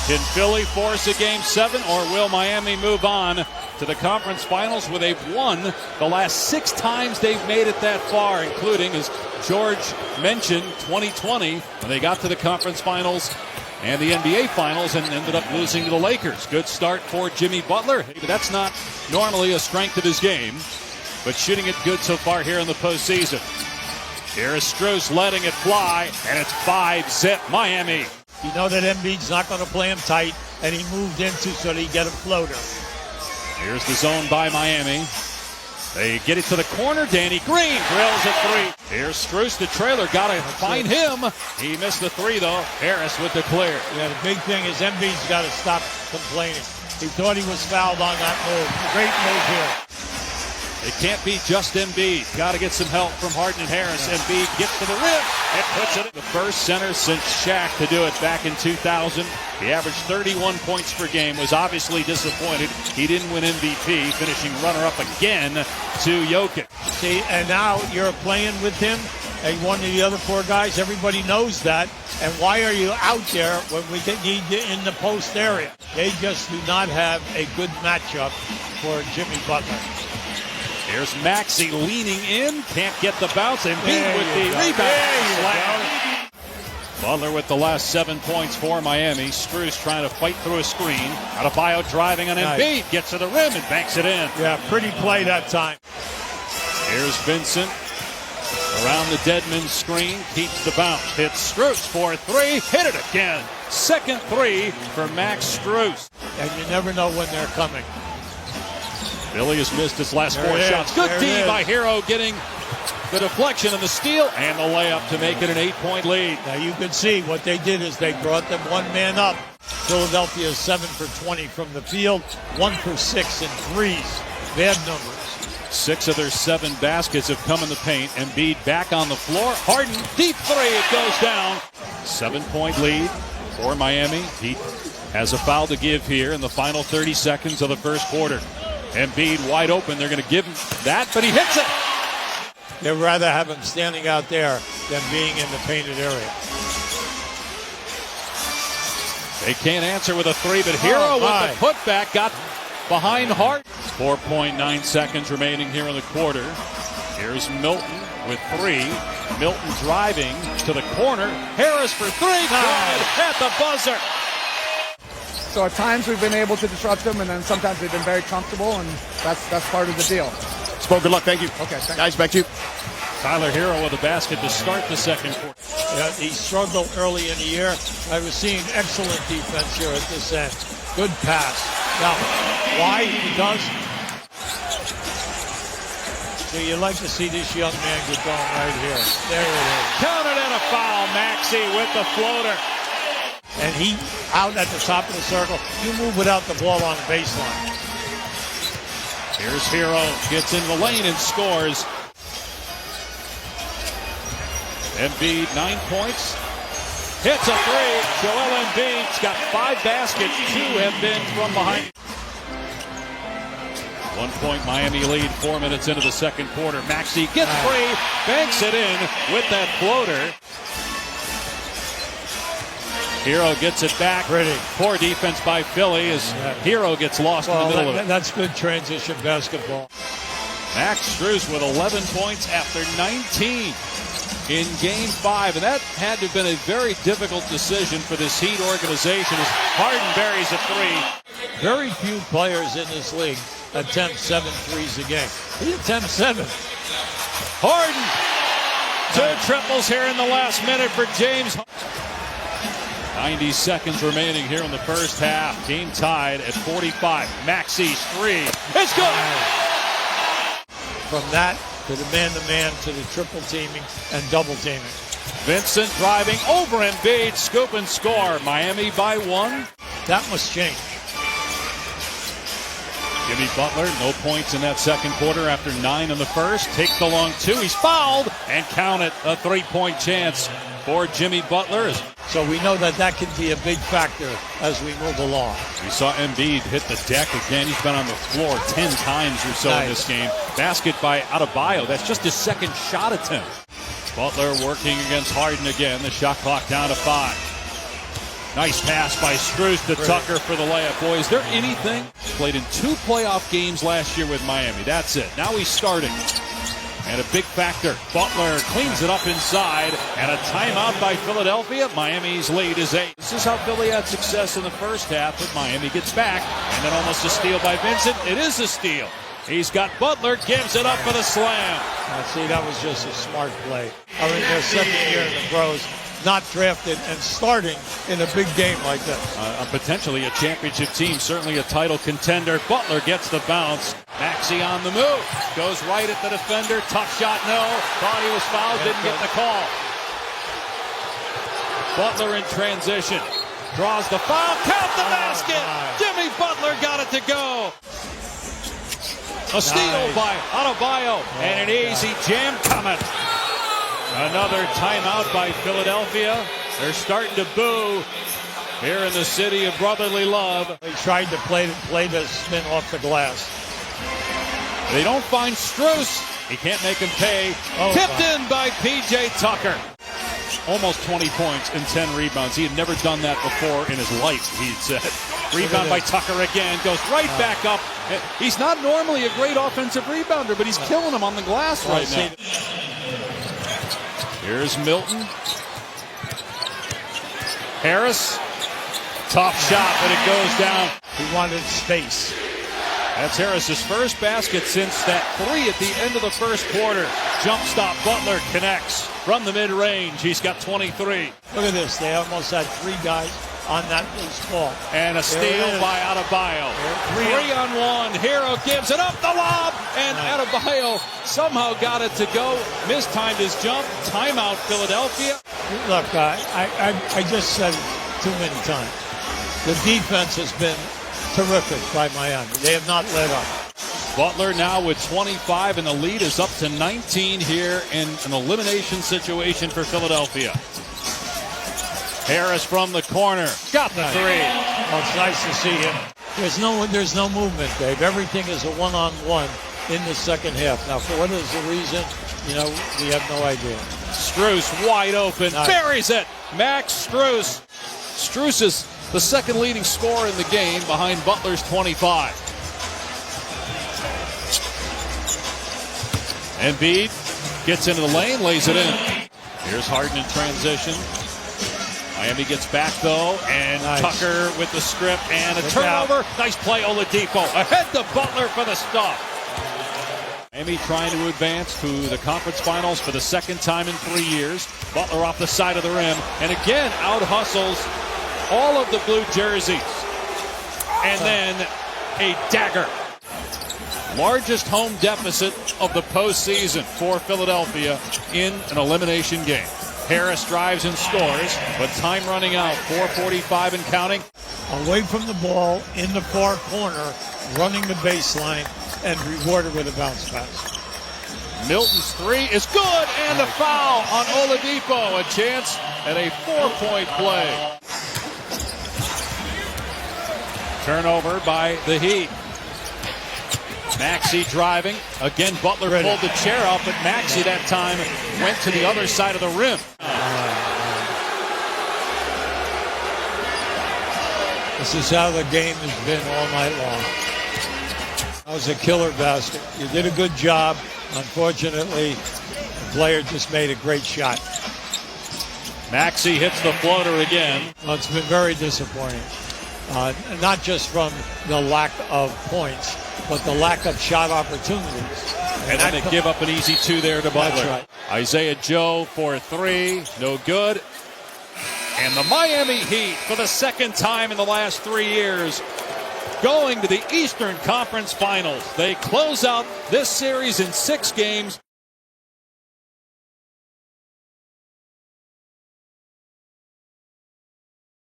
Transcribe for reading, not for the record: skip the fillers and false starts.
Can Philly force a Game 7, or will Miami move on to the conference finals where they've won the last 6 times they've made it that far, including, as George mentioned, 2020 when they got to the conference finals and the NBA finals and ended up losing to the Lakers. Good start for Jimmy Butler. That's not normally a strength of his game, but shooting it good so far here in the postseason. Here is Strus letting it fly, and it's 5-zip Miami. You know that Embiid's not going to play him tight, and he moved into so that he get a floater. Here's the zone by Miami. They get it to the corner. Danny Green drills a 3. Here's Strus, the trailer. Got to find him. He missed the 3, though. Harris with the clear. Yeah, the big thing is Embiid's got to stop complaining. He thought he was fouled on that move. Great move here. It can't be just Embiid. Got to get some help from Harden and Harris. Embiid gets to the rim. It puts it in. The first center since Shaq to do it back in 2000. He averaged 31 points per game. Was obviously disappointed he didn't win MVP, finishing runner-up again to Jokic. See, and now you're playing with him and one of the other 4 guys. Everybody knows that. And why are you out there when we need you in the post area? They just do not have a good matchup for Jimmy Butler. Here's Maxey leaning in. Can't get the bounce. Embiid with the rebound. Butler with the last 7 points for Miami. Strus trying to fight through a screen. Adebayo driving on Embiid. Gets to the rim and banks it in. Yeah, pretty play that time. Here's Vincent around the Deadman screen. Keeps the bounce. Hits Strus for 3. Hit it again. Second 3 for Max Strus. And you never know when they're coming. Philly has missed his last 4 shots. Good D by Hero, getting the deflection and the steal and the layup to make it an 8-point lead. Now you can see what they did is they brought them 1 man up. Philadelphia is 7 for 20 from the field, 1 for 6 in threes. Bad numbers. 6 of their 7 baskets have come in the paint. Embiid back on the floor. Harden, deep 3, it goes down. 7-point lead for Miami. He has a foul to give here in the final 30 seconds of the first quarter. Embiid wide open. They're going to give him that, but he hits it. They'd rather have him standing out there than being in the painted area. They can't answer with a 3, but Hero with the putback got behind Hart. 4.9 seconds remaining here in the quarter. Here's Milton with 3. Milton driving to the corner. Harris for 3. Good at the buzzer. So at times we've been able to disrupt them, and then sometimes they've been very comfortable, and that's part of the deal. Spo, good luck. Thank you. Okay, thanks. Guys, back to you. Tyler Hero with a basket to start the second quarter. Yeah, he struggled early in the year. I was seeing excellent defense here at this end. Good pass. Now, why? Because so you like to see this young man get going right here. There it is. Counted and a foul. Maxey with the floater. And he out at the top of the circle. You move without the ball on the baseline. Here's Hero. Gets in the lane and scores. Embiid, 9 points. Hits a 3. Joel Embiid's got 5 baskets. 2 have been from behind. 1 point Miami lead, 4 minutes into the second quarter. Maxey gets free, banks it in with that floater. Hero gets it back. Pretty. Poor defense by Philly as Hero gets lost in the middle of it. That's good transition basketball. Max Strus with 11 points after 19 in Game 5. And that had to have been a very difficult decision for this Heat organization as Harden buries a 3. Very few players in this league attempt 7 threes a game. He attempts 7. Harden. 2 triples here in the last minute for James. 90 seconds remaining here in the first half. Game tied at 45. Maxey's 3. It's good. From that to the man-to-man to the triple teaming and double teaming. Vincent driving over Embiid. Scoop and score. Miami by 1. That must change. Jimmy Butler, no points in that second quarter after 9 in the first. Takes the long 2. He's fouled and count it. A 3-point chance for Jimmy Butler. So we know that can be a big factor as we move along. We saw Embiid hit the deck again. He's been on the floor 10 times or so in this game. Basket by Adebayo. That's just his second shot attempt. Butler working against Harden again. The shot clock down to 5. Nice pass by Strus to Tucker for the layup. Boy, is there anything? Played in 2 playoff games last year with Miami. That's it. Now he's starting. And a big factor. Butler cleans it up inside. And a timeout by Philadelphia. Miami's lead is 8. This is how Philly had success in the first half, but Miami gets back. And then almost a steal by Vincent. It is a steal. He's got Butler, gives it up for the slam. See, that was just a smart play. I mean, their second year in the pros, not drafted and starting in a big game like this. Potentially a championship team, certainly a title contender. Butler gets the bounce. Maxey on the move. Goes right at the defender. Tough shot, no. Thought he was fouled, didn't get the call. Butler in transition. Draws the foul, count the basket. Jimmy Butler got it to go. A steal by Adebayo, and an easy jam coming. Another timeout by Philadelphia. They're starting to boo here in the city of brotherly love. They tried to play the spin off the glass. They don't find Strus. He can't make him pay. Tipped in by P.J. Tucker. Almost 20 points and 10 rebounds. He had never done that before in his life, he said. Rebound by Tucker again. Goes right back up. He's not normally a great offensive rebounder, but he's killing him on the glass right now. Here's Milton. Harris. Tough shot, but it goes down. He wanted space. That's Harris's first basket since that 3 at the end of the first quarter. Jump stop. Butler connects from the mid-range. He's got 23. Look at this. They almost had 3 guys on that loose ball. And a steal by Adebayo. 3-on-1. Hero gives it up the lob. And Adebayo somehow got it to go. Mistimed his jump. Timeout, Philadelphia. Look, I just said it too many times. The defense has been terrific by Miami. They have not let up. Butler now with 25, and the lead is up to 19 here in an elimination situation for Philadelphia. Harris from the corner. Got the 3. Oh, it's nice to see him. There's no movement, Dave. Everything is a one-on-one in the second half. Now, for what is the reason, we have no idea. Strus wide open. Nice. Buries it. Max Strus. Strus is the second leading scorer in the game behind Butler's 25. Embiid gets into the lane, lays it in. Here's Harden in transition. Miami gets back, though, and nice. Tucker with the strip and a turnover. Nice play, Oladipo. Ahead to Butler for the stop. Miami trying to advance to the conference finals for the second time in 3 years. Butler off the side of the rim, and again out-hustles all of the blue jerseys. And then a dagger. Largest home deficit of the postseason for Philadelphia in an elimination game. Harris drives and scores, but time running out. 4:45 and counting. Away from the ball, in the far corner, running the baseline, and rewarded with a bounce pass. Milton's 3 is good, and a foul on Oladipo. A chance at a 4-point play. Turnover by the Heat. Maxey driving. Again, Butler pulled the chair up, but Maxey that time went to the other side of the rim. This is how the game has been all night long. That was a killer basket. You did a good job. Unfortunately, the player just made a great shot. Maxey hits the floater again. Well, it's been very disappointing. Not just from the lack of points, but the lack of shot opportunities. And then they give up an easy 2 there to Butler. That's right. Isaiah Joe for 3, no good. And the Miami Heat, for the second time in the last 3 years, going to the Eastern Conference Finals. They close out this series in 6 games.